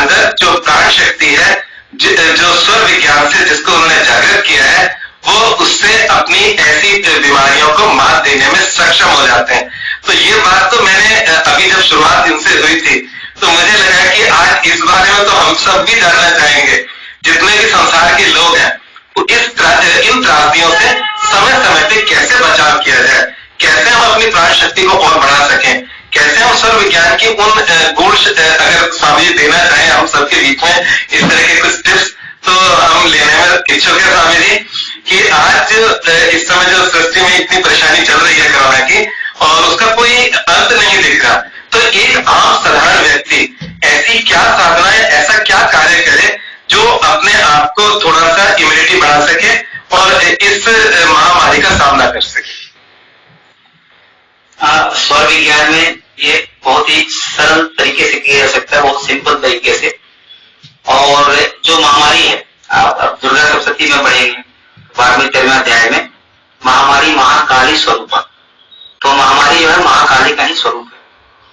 अंदर जो प्राण शक्ति है, जो स्वर विज्ञान से जिसको उन्होंने जागृत किया है, वो उससे अपनी ऐसी बीमारियों को मात देने में सक्षम हो जाते हैं। तो ये बात तो मैंने अभी जब शुरुआत इनसे हुई थी तो मुझे लगा कि आज इस बारे में तो हम सब भी जानना चाहेंगे, जितने भी संसार के लोग हैं, तो इन त्रासदियों से समय समय पे कैसे बचाव किया जाए, कैसे हम अपनी प्राण शक्ति को और बढ़ा सकें, कैसे हम स्वर विज्ञान की उन गुण अगर स्वामी जी देना चाहें हम सबके बीच में इस तरह के कुछ टिप्स, तो हम लेने में इच्छुक है स्वामी जी कि आज इस समय जो सृष्टि में इतनी परेशानी चल रही है कोरोना की और उसका कोई अंत नहीं दिख रहा, तो एक आम साधारण व्यक्ति ऐसी क्या साधनाएं, ऐसा क्या कार्य करे जो अपने आप को थोड़ा सा इम्यूनिटी बढ़ा सके और इस महामारी का सामना कर सके। स्वर विज्ञान में ये बहुत ही सरल तरीके से किया जा सकता है, बहुत सिंपल तरीके से। और जो महामारी है, आप दुर्गा सप्तशती में पढ़ेंगे 12वें 13वें अध्याय में, महामारी महाकाली स्वरूप। तो महामारी जो है महाकाली का ही स्वरूप है।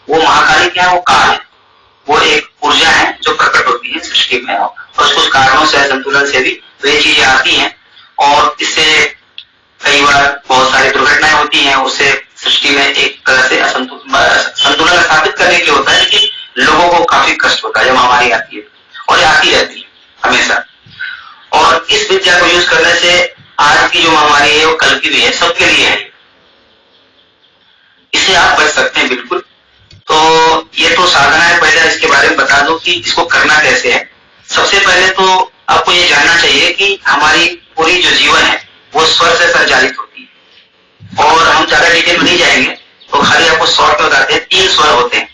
वो महाकाली क्या है? वो काल है, वो एक ऊर्जा है जो प्रकट होती है सृष्टि में और कुछ कारणों से, संतुलन से भी तो ये चीजें आती हैं और इससे कई बार बहुत सारी दुर्घटनाएं होती हैं। उससे सृष्टि में एक तरह से संतुलन स्थापित करने के होता है, लेकिन लोगों को काफी कष्ट होता है जब महामारी आती है और ये आती रहती है हमेशा। और इस विद्या को यूज करने से आज की जो महामारी है वो कल की भी है, सबके लिए है, इससे आप बच सकते हैं बिल्कुल। तो ये तो साधना है, पहले इसके बारे में बता दो कि इसको करना कैसे है। सबसे पहले तो आपको ये जानना चाहिए कि हमारी पूरी जो जीवन है वो स्वर से संचालित होती है। और हम ज्यादा डिटेल में नहीं जाएंगे, तो खाली आपको शॉर्ट में बताते हैं। 3 स्वर होते हैं।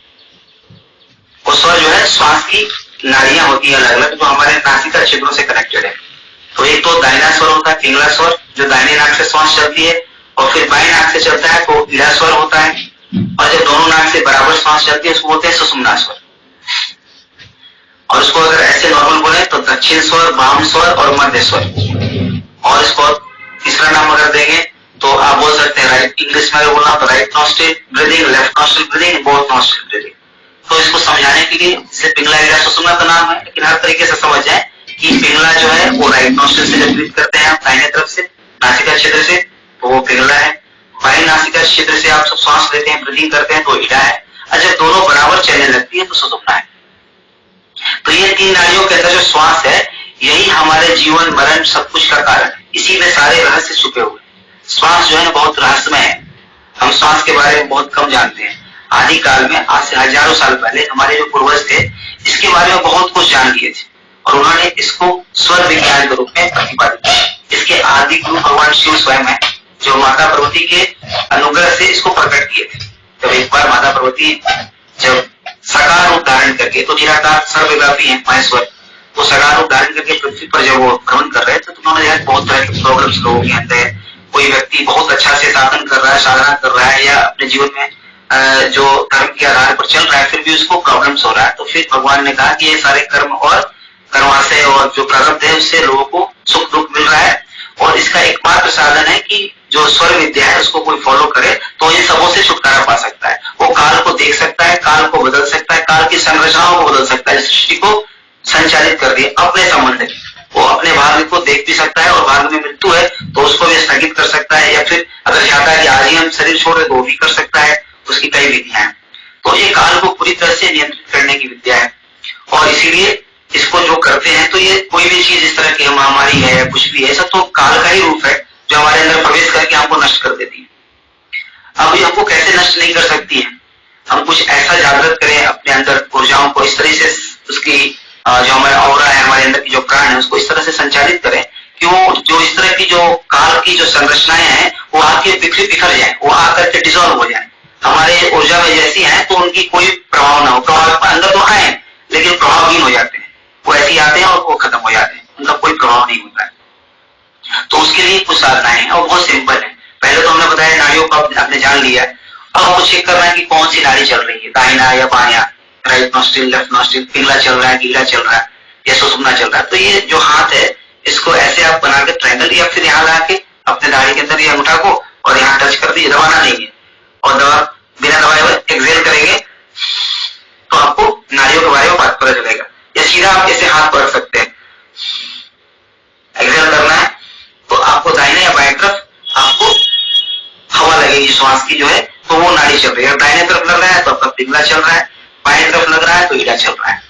वो स्वर जो है श्वास की नाड़ियां होती है अलग अलग, जो हमारे नासिका छिद्रों से कनेक्टेड है। तो एक तो दाहिना स्वर होता है पिंगला स्वर, जो दाहिने नाक से श्वास चलती है, और फिर बाएं नाक से चलता है तो ईड़ा स्वर होता है, और जब दोनों नाक से बराबर श्वास चलती है उसको बोलते हैं सुषुम्ना स्वर। और इसको अगर ऐसे नॉर्मल बोले तो दक्षिण स्वर, वाम स्वर और मध्य स्वर। और इसको तीसरा नाम अगर देंगे तो आप बोल सकते हैं राइट, इंग्लिश में अगर बोलना तो right nostril breathing, left nostril breathing, both nostril breathing. तो इसको समझाने के लिए, जैसे पिंगला ईड़ा सुषुम्ना का नाम है, लेकिन हर तरीके से समझ जाए कि पिंगला जो है वो राइट नॉस्ट्रिल से जब ब्रीथ करते हैं आप दाहिने तरफ से नासिका क्षेत्र से, तो वो पिंगला है। बाएं नासिका क्षेत्र से आप सब श्वास लेते हैं, ब्रीदिंग करते हैं, तो ईड़ा है। और जब दोनों बराबर चलने लगती है तो सुषुम्ना है। तो ये 3 नाड़ियों के अंदर जो श्वास है, यही हमारे जीवन मरण सब कुछ का कारण है। इसी में सारे रहस्य छुपे हुए। श्वास जो है ना बहुत रहस्यमय है। हम श्वास के बारे में बहुत कम जानते हैं। आदि काल में, आज से हजारों साल पहले हमारे जो पूर्वज थे, इसके बारे में बहुत कुछ जान लिए थे और उन्होंने इसको स्वर विज्ञान के रूप में प्रतिपादित किया। इसके आदि गुरु भगवान शिव स्वयं है, जो माता पार्वती के अनुग्रह से इसको प्रकट किए थे। जब एक बार माता पार्वती जब साकार रूप धारण करके, तो निराकार सर्वव्यापी है महेश्वर, तो साकार रूप धारण करके पृथ्वी पर जब वो भ्रमण कर रहे थे तो उन्होंने देखा बहुत तरह के प्रॉब्लम्स लोगों के अंदर। कोई व्यक्ति बहुत अच्छा से साधन कर रहा है, साधना कर रहा है, या अपने जीवन में जो धर्म के आधार पर चल रहा है, फिर भी उसको प्रॉब्लम्स हो रहा है। तो फिर भगवान ने कहा कि ये सारे कर्म और कर्माशय और जो प्रारब्ध है उससे लोगों को सुख दुख मिल रहा है, और इसका एकमात्र साधन है कि जो स्वर विद्या है उसको कोई फॉलो करे तो ये सबों से छुटकारा पा सकता है। वो काल को देख सकता है, काल को बदल सकता है, काल की संरचनाओं को बदल सकता है, सृष्टि को संचालित कर दिया अपने संबंध में। वो अपने भाग्य को देख भी सकता है, और भाग्य में मृत्यु है तो उसको भी स्थगित कर सकता है, या फिर अगर चाहता है कि आज ही हम शरीर छोड़ दे तो वो भी कर सकता है। उसकी कई विधियां हैं। तो ये काल को पूरी तरह से नियंत्रित करने की विद्या है, और इसीलिए इसको जो करते हैं, तो ये कोई भी चीज इस तरह की महामारी है, कुछ भी है, सब तो काल का ही रूप है जो हमारे अंदर प्रवेश करके हमको नष्ट कर देती है। अब ये हमको कैसे नष्ट नहीं कर सकती है? हम कुछ ऐसा जागृत करें अपने अंदर ऊर्जाओं को, इस तरह से उसकी जो हमारा ऑरा है, हमारे अंदर की जो प्राण है, उसको इस तरह से संचालित करें कि वो जो इस तरह की जो काल की जो संरचनाएं हैं वो आके बिखर जाए, वो आकर के डिसॉल्व हो जाए। हमारे ऊर्जा में जैसी है तो उनकी कोई प्रभाव ना हो। प्रभाव अंदर तो आए लेकिन प्रभावहीन हो जाते हैं, वो ऐसे आते हैं और वो खत्म हो जाते हैं, उनका कोई प्रभाव नहीं होता है। तो उसके लिए कुछ साधनाएं हैं और बहुत सिंपल है। पहले तो हमने बताया नाड़ियों को आपने जान लिया, अब हमको चेक करना है कि कौन सी नाड़ी चल रही है, दाहिना या बायां, right nostril, left nostril, Pingala चल रहा है, गीला चल रहा है, या सुषुम्ना चल रहा है। तो ये जो हाथ है इसको ऐसे आप बना के ट्रायंगल, या फिर यहाँ ला के अपने दाढ़ी के अंदर ये अंगूठा को और यहाँ टच कर दीजिए, दबाना नहीं है, और दबा बिना दबाए हुए एक्सहेल करेंगे तो आपको नाड़ियों के बारे में बात पता चलेगा। या सीधा आप ऐसे हाथ पर रख सकते हैं। एक्सहेल करना है तो आपको दाहिने या बाएं तरफ आपको हवा लगेगी श्वास की जो है, तो वो नाड़ी चल रही है। दाहिने तरफ लग रहा है तो आपका पिंगला चल रहा है, बाएं तरफ लग रहा है तो ईड़ा चल रहा है।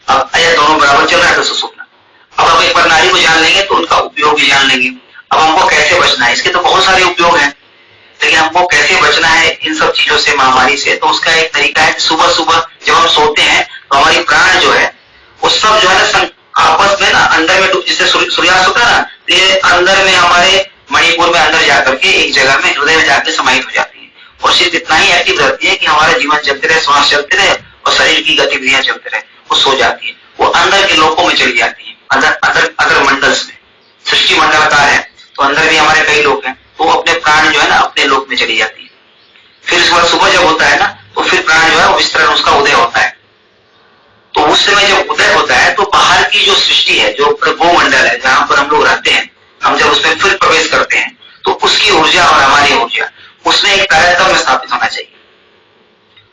अब या दोनों बराबर चल रहा है तो सुषुम्ना। अब आप एक बार नाड़ी को जान लेंगे तो उनका उपयोग भी जान लेंगे। अब हमको कैसे बचना है, इसके तो बहुत सारे उपयोग हैं, लेकिन हमको कैसे बचना है इन सब चीजों से, महामारी से, तो उसका एक तरीका है, सुबह सुबह जब हम सोते हैं तो हमारी प्राण जो है वो सब जो है ना आपस में ना अंदर में, जिससे सूर्यास्त होता है ना, ये अंदर में हमारे मणिपुर में अंदर जाकर के एक जगह में हृदय में जाकर समाहित हो जाती है, और सिर्फ इतना ही एक्टिव रहती है कि हमारा जीवन चलते रहे, श्वास चलते रहे और शरीर की गतिविधियां चलते रहे। वो सो जाती है, वो अंदर के लोकों में चली जाती है, अदर मंडल्स में। सृष्टि मंडलाकार है तो अंदर भी हमारे कई लोग हैं, तो वो अपने प्राण जो है ना अपने लोक में चली जाती है। फिर इस बार सुबह जब होता है ना तो फिर प्राण जो है विस्तरण, उसका उदय होता है। तो उस समय जब उदय होता है तो बाहर की जो सृष्टि है, जो भूमंडल है जहां पर हम लोग रहते हैं, हम जब उसमें फिर प्रवेश करते हैं तो उसकी ऊर्जा और हमारी ऊर्जा, उसमें एक तारतम्य स्थापित होना चाहिए।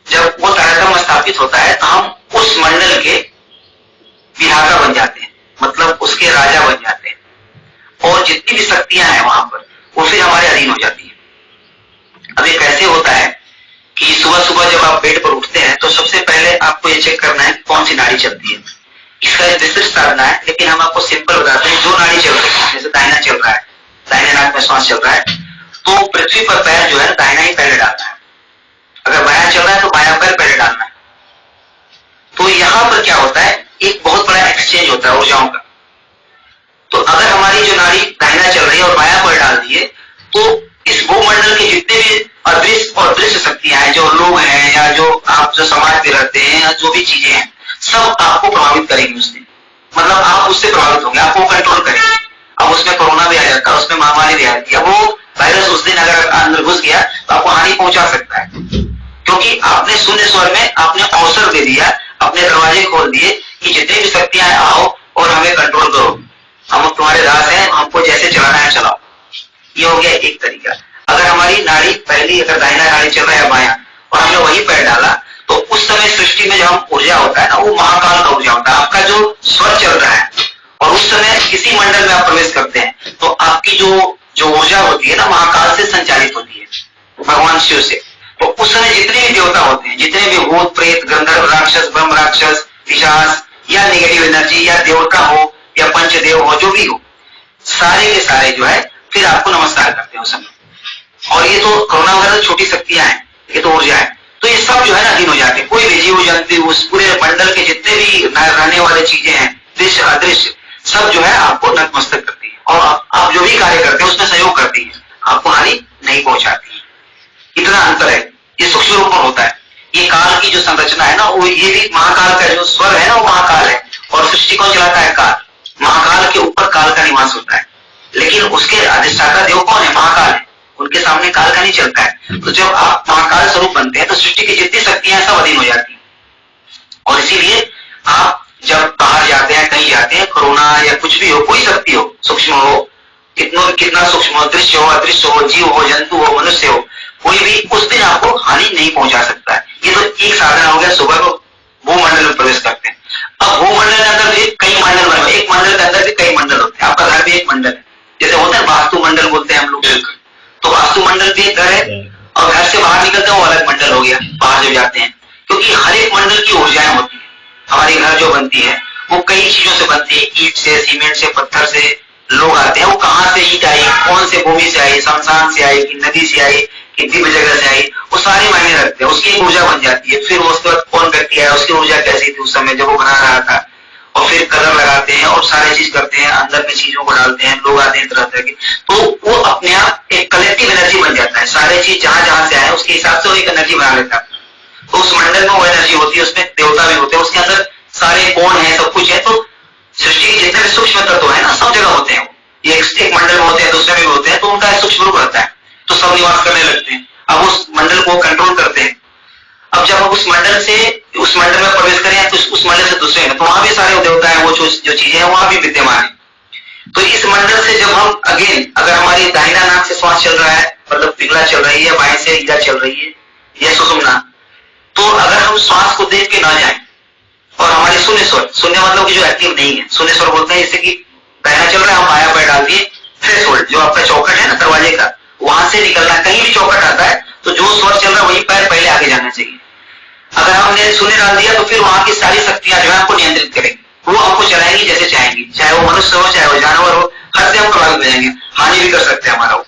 जब वो तारतम्य स्थापित होता है तो हम उस मंडल के विधाता बन जाते हैं, मतलब उसके राजा बन जाते हैं, और जितनी भी शक्तियां हैं वहां पर वो फिर हमारे अधीन हो जाती है। अब ये कैसे होता है कि सुबह सुबह जब आप बेड पर उठते हैं तो सबसे पहले आपको ये चेक करना है कौन सी नाड़ी चलती है। इसका एक विस्तृत साधना है, लेकिन हम आपको सिंपल बताते हैं। जो नाड़ी चल रही है, जैसे दाहिना चल रहा है, दाहिने नाक में श्वास चल रहा है, तो पृथ्वी पर पैर जो है दाहिना ही पहले डालना है। अगर बायां चल रहा है तो बायां पैर पहले डालना है। तो यहाँ पर क्या होता है, एक बहुत बड़ा एक्सचेंज होता है ऊर्जाओं का। तो अगर हमारी जो नाड़ी दाहिना चल रही है और बायां पैर डाल दिए तो इस भूमंडल के जितने भी अदृश्य और दृश्य शक्तियां हैं, जो लोग हैं या जो आप जो समाज में रहते हैं या जो भी चीजें हैं, सब आपको प्रभावित करेंगी उससे। मतलब आप उससे प्रभावित होंगे, आपको कंट्रोल करेंगे। अब उसमें कोरोना भी आ जाता है, उसमें महामारी भी आती है। वो वायरस उस दिन अगर अंदर घुस गया तो आपको हानि पहुंचा सकता है, क्योंकि आपने शून्य स्वर में आपने अवसर दे दिया, अपने दरवाजे खोल दिए कि जितनी भी शक्तियां आओ और हमें कंट्रोल करो, हम तुम्हारे दास हैं, हमको जैसे चलाना है चलाओ। ये हो गया एक तरीका। अगर हमारी नाड़ी पहली, अगर दाहिना नाड़ी चल रहा है बायां और हमने वही पैर डाला, तो उस समय सृष्टि में जब ऊर्जा होता है ना, वो महाकाल का ऊर्जा होता है। आपका जो स्वर चल रहा है और उस समय किसी मंडल में आप प्रवेश करते हैं तो आपकी जो ऊर्जा होती है ना, महाकाल से संचालित होती है, भगवान शिव से। तो उस समय जितने भी देवता होते हैं, जितने भी भूत प्रेत गंधर्व राक्षस ब्रह्म राक्षस पिशाच या नेगेटिव एनर्जी या देवता हो या पंचदेव हो, जो भी हो, सारे के सारे जो है फिर आपको नमस्कार करते हैं उस समय। और ये तो कोरोना वगैरह छोटी शक्तियां हैं, ये तो ऊर्जा है। तो ये सब जो है ना अधीन हो जाते हैं। कोई भी जीव जंतु, उस पूरे मंडल के जितने भी रहने वाले चीजें हैं, दृश्य अदृश्य, सब जो है आपको नतमस्तक करती है, और आप जो भी कार्य करते हैं उसमें सहयोग करती है, आपको हानि नहीं पहुंचाती है। इतना अंतर है, ये सूक्ष्म रूप में होता है। ये काल की जो संरचना है ना, वो ये भी महाकाल का जो स्वर है ना, वो महाकाल है, और सृष्टि कौन चलाता है? काल। महाकाल के ऊपर काल का निवास होता है, लेकिन उसके अधिष्ठाता देव कौन है? महाकाल है, उनके सामने काल का नहीं चलता है। तो जब आप महाकाल स्वरूप बनते हैं तो सृष्टि की जितनी शक्तियां सब अधीन हो जाती है। और इसीलिए आप जब बाहर जाते हैं, कहीं जाते हैं, कोरोना या कुछ भी हो, कोई शक्ति हो, सूक्ष्म हो, कितना सूक्ष्म हो, दृश्य हो, अदृश्य हो, जीव हो, जंतु हो, मनुष्य हो, कोई भी उस दिन आपको हानि नहीं पहुंचा सकता है। ये तो एक साधन हो गया, सुबह को भूमंडल में प्रवेश करते हैं। अब भूमंडल के अंदर भी कई मंडल बने, एक मंडल के अंदर भी कई मंडल होते हैं। आपका घर भी एक मंडल है, जैसे होता है वास्तु मंडल बोलते हैं हम लोग, तो वास्तु मंडल भी एक घर है, और घर से बाहर निकलते हैं वो अलग मंडल हो गया, बाहर जब जाते हैं। क्योंकि हर एक मंडल की ऊर्जाएं होती है। हमारी घर जो बनती है वो कई चीजों से बनती है, ईंट से, सीमेंट से, पत्थर से। लोग आते हैं, वो कहाँ से ईंट आई, कौन से भूमि से आई, शमशान से आई कि नदी से आई कि दिव्य जगह से आई, वो सारे मायने रखते हैं। उसकी एक ऊर्जा बन जाती है। फिर उसके बाद कौन व्यक्ति आया, उसकी ऊर्जा कैसी थी उस समय जब वो बना रहा था, और फिर कलर लगाते हैं और सारे चीज करते हैं, अंदर में चीजों को डालते हैं, लोग आते हैं तरह तरह के, तो वो अपने आप एक कलेक्टिव एनर्जी बन जाता है। सारे चीज जहां जहां से आए उसके हिसाब से वो एक एनर्जी बना लेता है। तो उस मंडल में वो एनर्जी होती है, उसमें देवता भी होते हैं, उसके अंदर सारे कोण है, सब कुछ है। तो सृष्टि के जितने भी सूक्ष्म तत्व है ना, सब जगह होते हैं। ये एक मंडल में होते हैं, दूसरे में भी होते हैं, तो उनका सूक्ष्म रूप रहता है, तो सब निवास करने लगते हैं। अब उस मंडल को कंट्रोल करते हैं। अब जब हम उस मंडल में प्रवेश करें तो उस मंडल से दूसरे में, तो वहां भी सारे देवता है, वो जो चीजें हैं वहां भी विद्यमान है। तो इस मंडल से जब हम अगेन, अगर हमारी दाहिना नाक से श्वास चल रहा है, मतलब पिघला चल रही है, बाएं से ईड़ा चल रही है या सुषुम्ना, तो अगर हम श्वास को देख के ना जाए और हमारे शून्य स्वर, शून्य मतलब कि जो एक्टिव नहीं है, शून्य स्वर बोलते हैं जैसे कि पहला चल रहा है, हम बायां पैर डाल दिए, थ्रेशोल्ड जो आपका चौकट है ना दरवाजे का, वहां से निकलना, कहीं भी चौकट आता है तो जो स्वर चल रहा है वही पैर पहले आगे जाना चाहिए। अगर हमने शून्य डाल दिया तो फिर वहां की सारी शक्तियां जो है आपको नियंत्रित करेंगी, वो हमको चलाएंगी जैसे चाहेंगी, चाहे वो मनुष्य हो चाहे वो जानवर हो, हर से हम प्रभावित हो जाएंगे, हानि भी कर सकते हैं हमारा वो।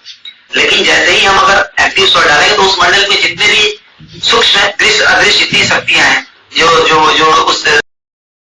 लेकिन जैसे ही हम अगर एक्टिव स्वर डालेंगे तो उस मंडल में जितने भी सूक्ष्म दृश्य अदृश्य जितनी शक्तियां हैं जो जो जो उस